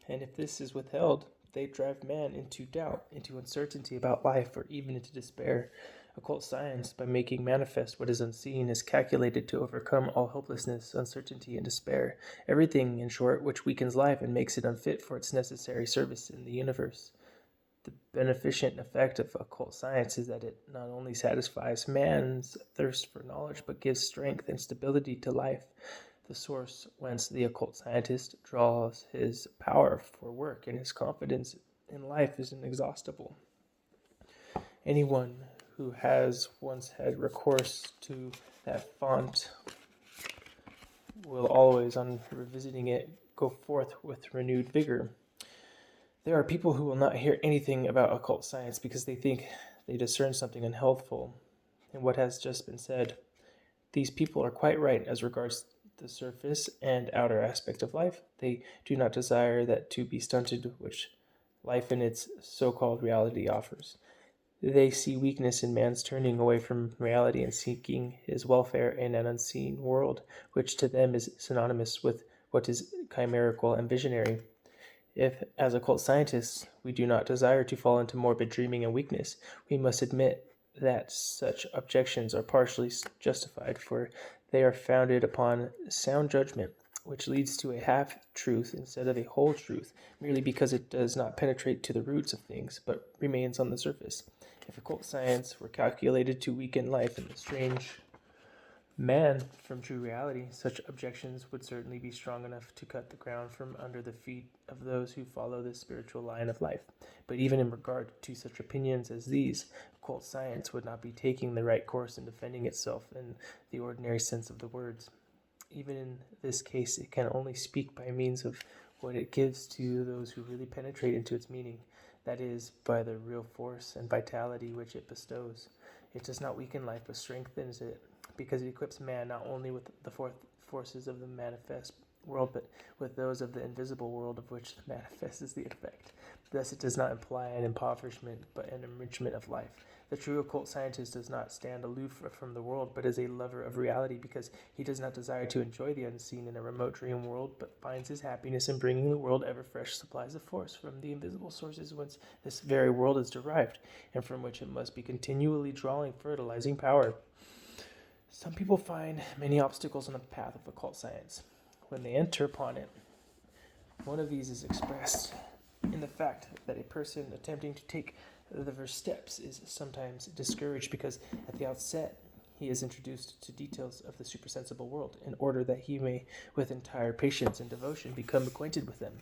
And if this is withheld, they drive man into doubt, into uncertainty about life, or even into despair. Occult science, by making manifest what is unseen, is calculated to overcome all hopelessness, uncertainty, and despair. Everything, in short, which weakens life and makes it unfit for its necessary service in the universe. The beneficent effect of occult science is that it not only satisfies man's thirst for knowledge, but gives strength and stability to life. The source whence the occult scientist draws his power for work and his confidence in life is inexhaustible. Anyone who has once had recourse to that font will always, on revisiting it, go forth with renewed vigor. There are people who will not hear anything about occult science because they think they discern something unhealthful in what has just been said. These people are quite right as regards the surface and outer aspect of life. They do not desire that to be stunted which life in its so-called reality offers. They see weakness in man's turning away from reality and seeking his welfare in an unseen world, which to them is synonymous with what is chimerical and visionary. If, as occult scientists, we do not desire to fall into morbid dreaming and weakness, we must admit that such objections are partially justified, for they are founded upon sound judgment, which leads to a half-truth instead of a whole truth, merely because it does not penetrate to the roots of things, but remains on the surface. If occult science were calculated to weaken life in the strange man from true reality, such objections would certainly be strong enough to cut the ground from under the feet of those who follow this spiritual line of life. But even in regard to such opinions as these, occult science would not be taking the right course in defending itself in the ordinary sense of the words. Even in this case, it can only speak by means of what it gives to those who really penetrate into its meaning, that is, by the real force and vitality which it bestows. It does not weaken life, but strengthens it, because it equips man not only with the forces of the manifest world, but with those of the invisible world of which the manifest is the effect. Thus it does not imply an impoverishment, but an enrichment of life. The true occult scientist does not stand aloof from the world, but is a lover of reality, because he does not desire to enjoy the unseen in a remote dream world, but finds his happiness in bringing the world ever fresh supplies of force from the invisible sources whence this very world is derived, and from which it must be continually drawing fertilizing power. Some people find many obstacles on the path of occult science when they enter upon it. One of these is expressed in the fact that a person attempting to take the first steps is sometimes discouraged because at the outset he is introduced to details of the supersensible world in order that he may, with entire patience and devotion, become acquainted with them.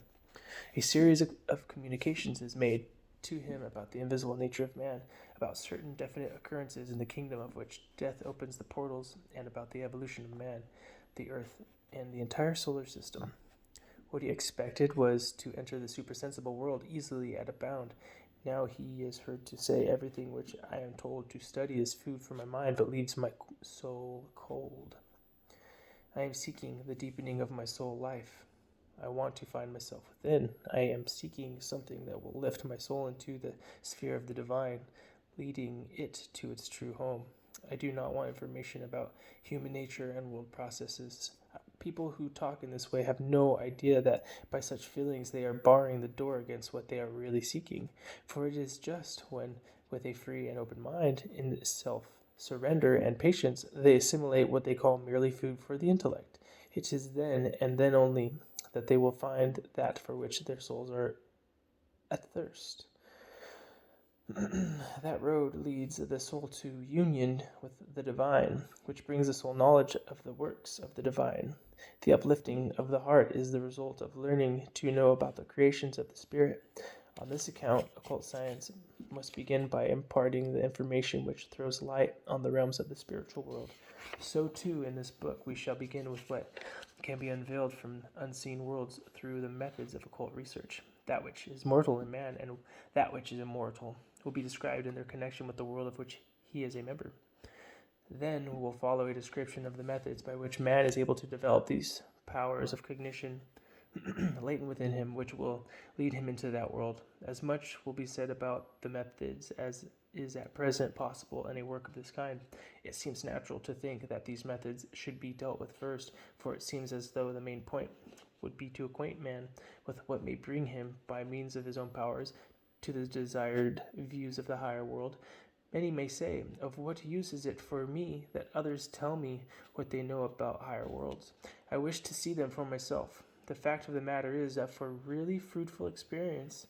A series of communications is made to him about the invisible nature of man, about certain definite occurrences in the kingdom of which death opens the portals, and about the evolution of man, the earth, and the entire solar system. What he expected was to enter the supersensible world easily at a bound. Now he is heard to say, everything which I am told to study is food for my mind, but leaves my soul cold. I am seeking the deepening of my soul life. I want to find myself within. I am seeking something that will lift my soul into the sphere of the divine, leading it to its true home. I do not want information about human nature and world processes. People who talk in this way have no idea that by such feelings they are barring the door against what they are really seeking. For it is just when, with a free and open mind, in self-surrender and patience, they assimilate what they call merely food for the intellect. It is then, and then only, that they will find that for which their souls are athirst. That road leads the soul to union with the divine, which brings the soul knowledge of the works of the divine. The uplifting of the heart is the result of learning to know about the creations of the spirit. On this account, occult science must begin by imparting the information which throws light on the realms of the spiritual world. So too, in this book, we shall begin with what can be unveiled from unseen worlds through the methods of occult research. That which is mortal in man and that which is immortal will be described in their connection with the world of which he is a member. Then will follow a description of the methods by which man is able to develop these powers of cognition latent within him, which will lead him into that world. As much will be said about the methods as is at present possible in a work of this kind. It seems natural to think that these methods should be dealt with first, for it seems as though the main point would be to acquaint man with what may bring him, by means of his own powers, to the desired views of the higher world. Many may say, of what use is it for me that others tell me what they know about higher worlds? I wish to see them for myself. The fact of the matter is that for really fruitful experience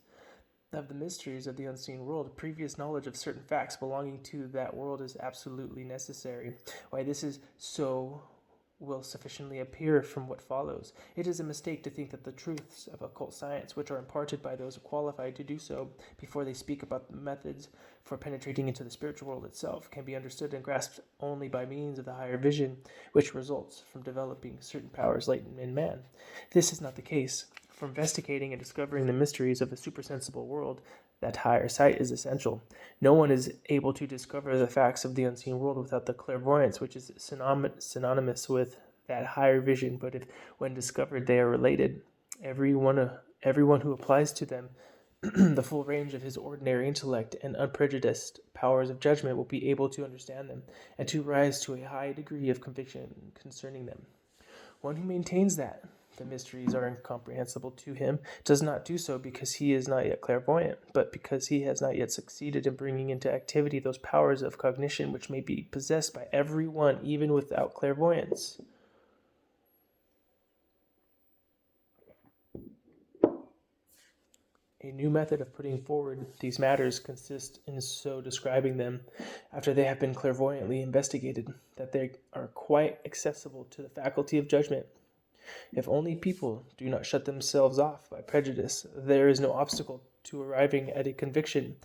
of the mysteries of the unseen world, previous knowledge of certain facts belonging to that world is absolutely necessary. Why this is so will sufficiently appear from what follows. It is a mistake to think that the truths of occult science, which are imparted by those qualified to do so before they speak about the methods for penetrating into the spiritual world itself, can be understood and grasped only by means of the higher vision, which results from developing certain powers latent in man. This is not the case. For investigating and discovering the mysteries of a supersensible world, that higher sight is essential. No one is able to discover the facts of the unseen world without the clairvoyance, which is synonymous with that higher vision, but if, when discovered, they are related, everyone who applies to them the full range of his ordinary intellect and unprejudiced powers of judgment will be able to understand them and to rise to a high degree of conviction concerning them. One who maintains that the mysteries are incomprehensible to him does not do so because he is not yet clairvoyant, but because he has not yet succeeded in bringing into activity those powers of cognition which may be possessed by everyone even without clairvoyance. A new method of putting forward these matters consists in so describing them, after they have been clairvoyantly investigated, that they are quite accessible to the faculty of judgment. If only people do not shut themselves off by prejudice, there is no obstacle to arriving at a conviction,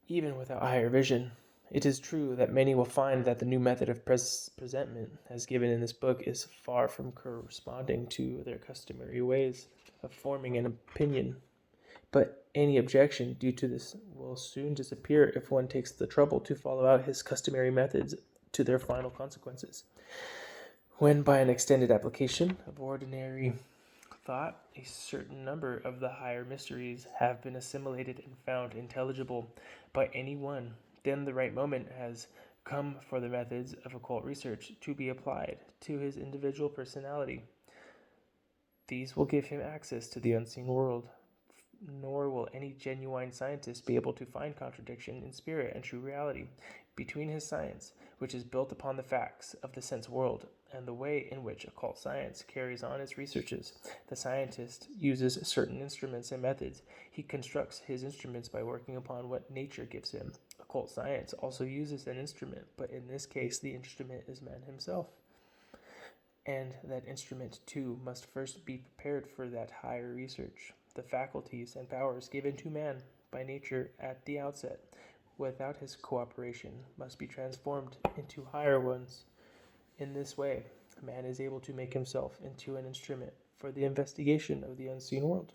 even without higher vision. It is true that many will find that the new method of presentment, as given in this book, is far from corresponding to their customary ways of forming an opinion. But any objection due to this will soon disappear if one takes the trouble to follow out his customary methods to their final consequences. When by an extended application of ordinary thought, a certain number of the higher mysteries have been assimilated and found intelligible by any one, then the right moment has come for the methods of occult research to be applied to his individual personality. These will give him access to the unseen world, nor will any genuine scientist be able to find contradiction in spirit and true reality between his science, which is built upon the facts of the sense world, and the way in which occult science carries on its researches. The scientist uses certain instruments and methods. He constructs his instruments by working upon what nature gives him. Occult science also uses an instrument, but in this case the instrument is man himself. And that instrument, too, must first be prepared for that higher research. The faculties and powers given to man by nature at the outset, without his cooperation, must be transformed into higher ones. In this way, man is able to make himself into an instrument for the investigation of the unseen world.